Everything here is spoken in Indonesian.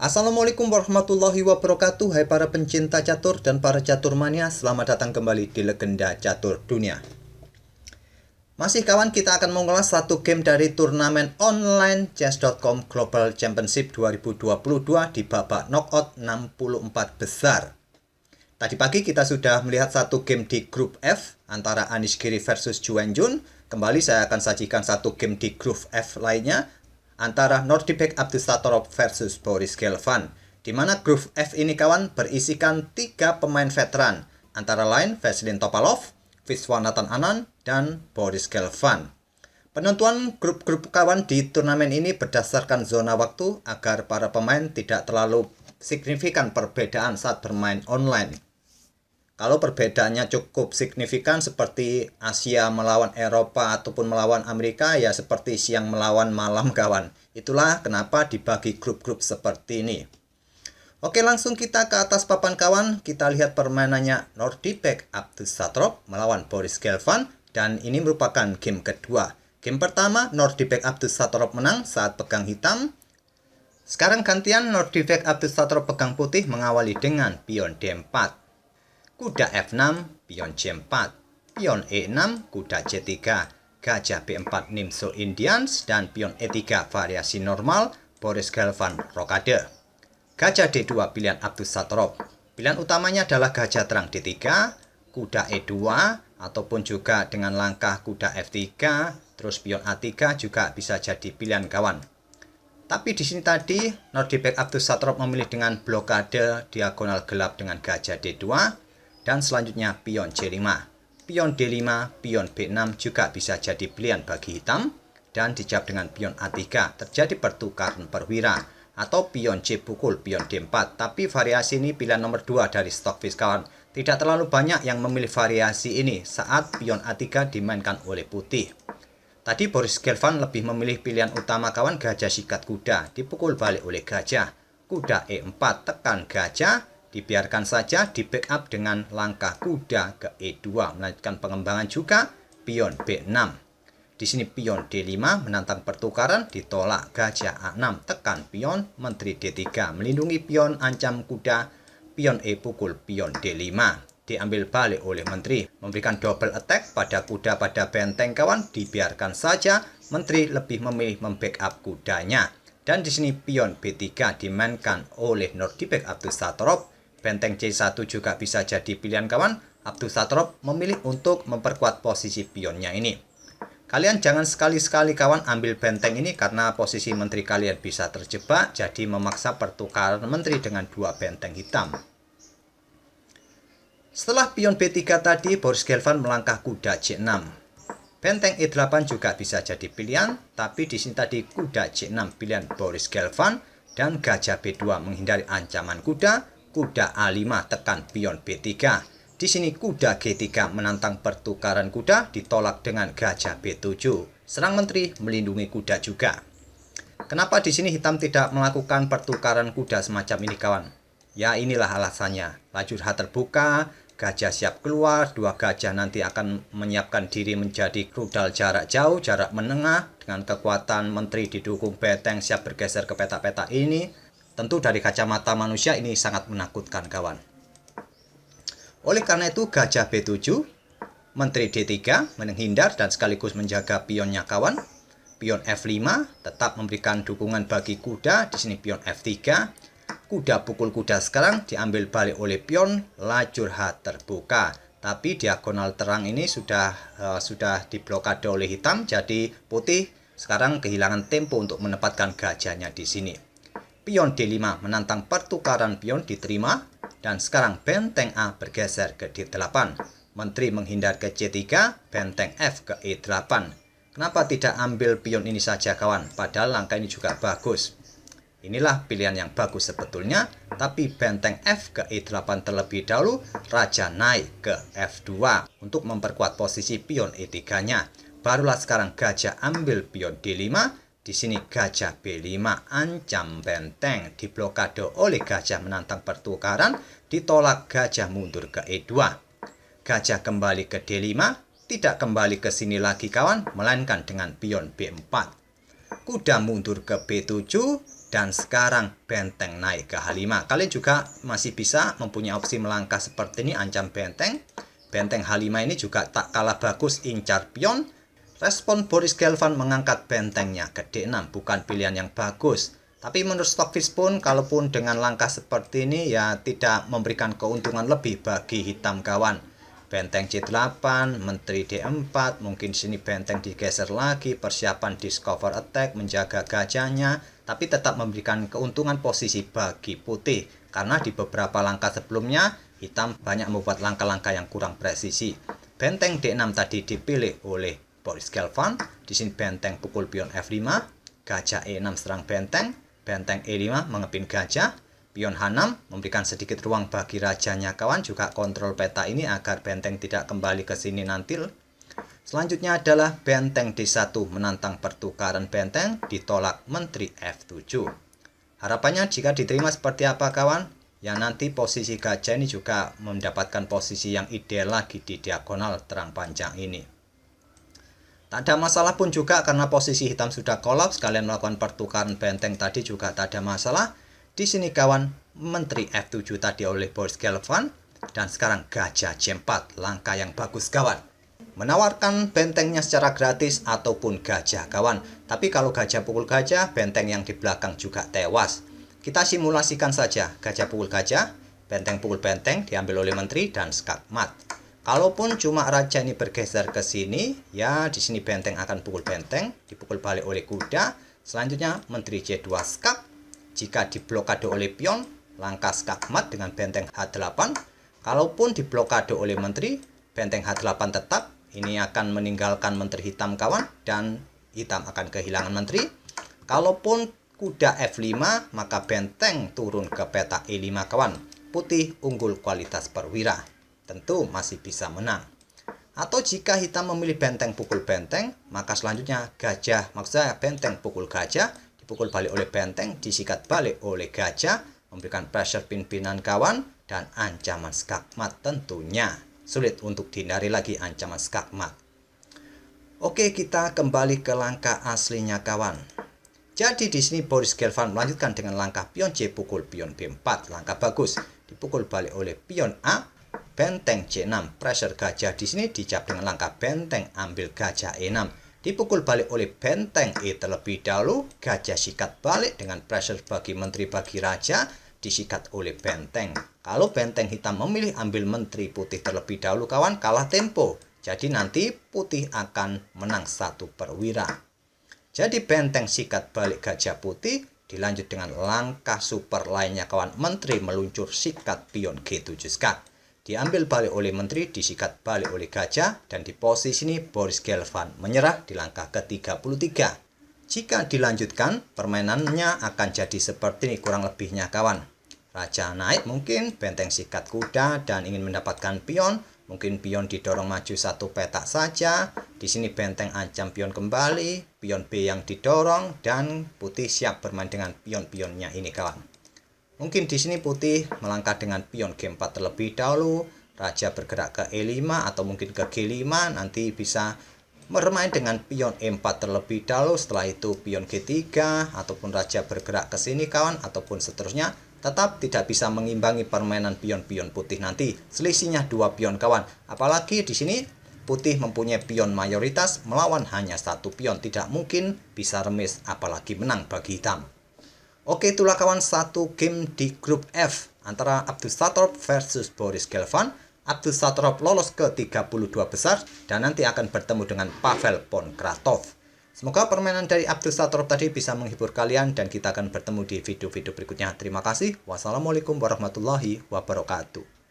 Assalamualaikum warahmatullahi wabarakatuh. Hai para pencinta catur dan para catur mania, selamat datang kembali di Legenda Catur Dunia. Masih kawan, kita akan mengulas satu game dari turnamen online chess.com Global Championship 2022 di babak knockout 64 besar. Tadi pagi kita sudah melihat satu game di grup F antara Anish Giri versus Zhu Wenjun. Kembali saya akan sajikan satu game di grup F lainnya antara Nordibek Abdusattorov versus Boris Gelfand, di mana grup F ini kawan berisikan 3 pemain veteran, antara lain Vasilin Topalov, Viswanathan Anand, dan Boris Gelfand. Penentuan grup-grup kawan di turnamen ini berdasarkan zona waktu agar para pemain tidak terlalu signifikan perbedaan saat bermain online. Kalau perbedaannya cukup signifikan seperti Asia melawan Eropa ataupun melawan Amerika, ya seperti siang melawan malam kawan. Itulah kenapa dibagi grup-grup seperti ini. Oke, langsung kita ke atas papan kawan. Kita lihat permainannya Nordibek Abdusattorov melawan Boris Gelfand, dan ini merupakan game kedua. Game pertama Nordibek Abdusattorov menang saat pegang hitam. Sekarang gantian Nordibek Abdusattorov pegang putih mengawali dengan pion D4. Kuda F6, pion C4, pion E6, kuda C3, gajah B4 Nimzo Indians, dan pion E3 variasi normal, Boris Gelfand rokade. Gajah D2 pilihan Abdusattorov. Pilihan utamanya adalah gajah terang D3, kuda E2, ataupun juga dengan langkah kuda F3, terus pion A3 juga bisa jadi pilihan kawan. Tapi di sini tadi Nordibek Abdusattorov memilih dengan blokade diagonal gelap dengan gajah D2. Dan selanjutnya pion C5, pion D5, pion B6 juga bisa jadi pilihan bagi hitam. Dan dijawab dengan pion A3, terjadi pertukaran perwira. Atau pion C pukul pion D4. Tapi variasi ini pilihan nomor 2 dari Stockfish kawan. Tidak terlalu banyak yang memilih variasi ini saat pion A3 dimainkan oleh putih. Tadi Boris Gelfand lebih memilih pilihan utama kawan gajah sikat kuda. Dipukul balik oleh gajah. Kuda E4 tekan gajah. Dibiarkan saja di backup dengan langkah kuda ke E2, melanjutkan pengembangan juga pion B6. Di sini pion D5 menantang pertukaran, ditolak gajah A6, tekan pion, menteri D3 melindungi pion, ancam kuda, pion E pukul pion D5. Diambil balik oleh menteri, memberikan double attack pada kuda pada benteng kawan, dibiarkan saja, menteri lebih memilih membackup kudanya. Dan di sini pion B3 dimainkan oleh Nordibek Abdusattorov. Benteng C1 juga bisa jadi pilihan kawan. Abdusattorov memilih untuk memperkuat posisi pionnya ini. Kalian jangan sekali-sekali kawan ambil benteng ini karena posisi menteri kalian bisa terjebak, jadi memaksa pertukaran menteri dengan 2 benteng hitam. Setelah pion B3 tadi, Boris Gelfand melangkah kuda C6. Benteng E8 juga bisa jadi pilihan, tapi di sini tadi kuda C6 pilihan Boris Gelfand, dan gajah B2 menghindari ancaman kuda. Kuda A5 tekan pion B3. Di sini kuda G3 menantang pertukaran kuda, ditolak dengan gajah B7. Serang menteri melindungi kuda juga. Kenapa di sini hitam tidak melakukan pertukaran kuda semacam ini kawan? Ya inilah alasannya. Lajur H terbuka, gajah siap keluar, 2 gajah nanti akan menyiapkan diri menjadi rudal jarak jauh, jarak menengah, dengan kekuatan menteri didukung benteng siap bergeser ke peta-peta ini. Tentu dari kacamata manusia ini sangat menakutkan kawan. Oleh karena itu gajah B7, menteri D3 menghindar dan sekaligus menjaga pionnya kawan. Pion F5 tetap memberikan dukungan bagi kuda. Di sini pion F3. Kuda pukul kuda sekarang diambil balik oleh pion, lajur H terbuka. Tapi diagonal terang ini sudah diblokade oleh hitam, jadi putih sekarang kehilangan tempo untuk menempatkan gajahnya di sini. Pion D5 menantang pertukaran pion, diterima, dan sekarang benteng A bergeser ke D8. Menteri menghindar ke C3, benteng F ke E8. Kenapa tidak ambil pion ini saja kawan? Padahal langkah ini juga bagus. Inilah pilihan yang bagus sebetulnya, tapi benteng F ke E8 terlebih dahulu, raja naik ke F2 untuk memperkuat posisi pion E3-nya. Barulah sekarang gajah ambil pion D5. Di sini gajah B5 ancam benteng, diblokade oleh gajah menantang pertukaran, ditolak gajah mundur ke E2. Gajah kembali ke D5, tidak kembali ke sini lagi kawan, melainkan dengan pion B4. Kuda mundur ke B7, dan sekarang benteng naik ke H5. Kalian juga masih bisa mempunyai opsi melangkah seperti ini, ancam benteng. Benteng H5 ini juga tak kalah bagus, incar pion. Respon Boris Gelfand mengangkat bentengnya ke D6, bukan pilihan yang bagus. Tapi menurut Stockfish pun, kalaupun dengan langkah seperti ini ya tidak memberikan keuntungan lebih bagi hitam kawan. Benteng C8, menteri D4, mungkin sini benteng digeser lagi, persiapan discover attack, menjaga gajahnya, tapi tetap memberikan keuntungan posisi bagi putih. Karena di beberapa langkah sebelumnya, hitam banyak membuat langkah-langkah yang kurang presisi. Benteng D6 tadi dipilih oleh Boris Gelfand, di sini benteng pukul pion F5, gajah E6 serang benteng, benteng E5 mengepin gajah, pion H6 memberikan sedikit ruang bagi rajanya kawan, juga kontrol peta ini agar benteng tidak kembali ke sini nanti. Selanjutnya adalah benteng D1 menantang pertukaran benteng, ditolak menteri F7. Harapannya jika diterima seperti apa kawan? Ya nanti posisi gajah ini juga mendapatkan posisi yang ideal lagi di diagonal terang panjang ini. Tak ada masalah pun juga karena posisi hitam sudah kolaps, kalian melakukan pertukaran benteng tadi juga tak ada masalah. Di sini kawan, menteri F7 tadi oleh Boris Gelfand, dan sekarang gajah C4, langkah yang bagus kawan. Menawarkan bentengnya secara gratis ataupun gajah kawan. Tapi kalau gajah pukul gajah, benteng yang di belakang juga tewas. Kita simulasikan saja, gajah pukul gajah, benteng pukul benteng diambil oleh menteri dan skakmat. Kalaupun cuma raja ini bergeser ke sini, ya di sini benteng akan pukul benteng, dipukul balik oleh kuda. Selanjutnya menteri C2 skak. Jika diblokade oleh pion, langkah skakmat dengan benteng H8. Kalaupun diblokade oleh menteri, benteng H8 tetap. Ini akan meninggalkan menteri hitam kawan, dan hitam akan kehilangan menteri. Kalaupun kuda F5, maka benteng turun ke peta E5 kawan. Putih unggul kualitas perwira. Tentu masih bisa menang. Atau jika hitam memilih benteng pukul benteng, maka selanjutnya gajah, maksudnya benteng pukul gajah, dipukul balik oleh benteng, disikat balik oleh gajah, memberikan pressure pimpinan kawan, dan ancaman skakmat tentunya. Sulit untuk dihindari lagi ancaman skakmat. Oke, kita kembali ke langkah aslinya kawan. Jadi di sini Boris Gelfand melanjutkan dengan langkah pion C pukul pion B4, langkah bagus. Dipukul balik oleh pion A, benteng C6, pressure gajah di sini dijawab dengan langkah benteng ambil gajah E6. Dipukul balik oleh benteng E terlebih dahulu, gajah sikat balik dengan pressure bagi menteri bagi raja, disikat oleh benteng. Kalau benteng hitam memilih ambil menteri putih terlebih dahulu kawan, kalah tempo. Jadi nanti putih akan menang 1 perwira. Jadi benteng sikat balik gajah putih, dilanjut dengan langkah super lainnya kawan, menteri meluncur sikat pion G7 skak. Diambil balik oleh menteri, disikat balik oleh gajah, dan di posisi ini Boris Gelfand menyerah di langkah ke-33. Jika dilanjutkan, permainannya akan jadi seperti ini kurang lebihnya kawan. Raja naik mungkin, benteng sikat kuda dan ingin mendapatkan pion. Mungkin pion didorong maju 1 petak saja. Di sini benteng ancam pion kembali, pion B yang didorong, dan putih siap bermain dengan pion-pionnya ini kawan. Mungkin di sini putih melangkah dengan pion G4 terlebih dahulu, raja bergerak ke E5 atau mungkin ke G5, nanti bisa bermain dengan pion E4 terlebih dahulu, setelah itu pion G3 ataupun raja bergerak ke sini kawan, ataupun seterusnya. Tetap tidak bisa mengimbangi permainan pion-pion putih nanti. Selisihnya 2 pion kawan. Apalagi di sini putih mempunyai pion mayoritas melawan hanya 1 pion. Tidak mungkin bisa remis apalagi menang bagi hitam. Oke, itulah kawan satu game di grup F antara Abdus Satorov versus Boris Gelfand. Abdus Satorov lolos ke 32 besar dan nanti akan bertemu dengan Pavel Ponkratov. Semoga permainan dari Abdus Satorov tadi bisa menghibur kalian dan kita akan bertemu di video-video berikutnya. Terima kasih. Wassalamualaikum warahmatullahi wabarakatuh.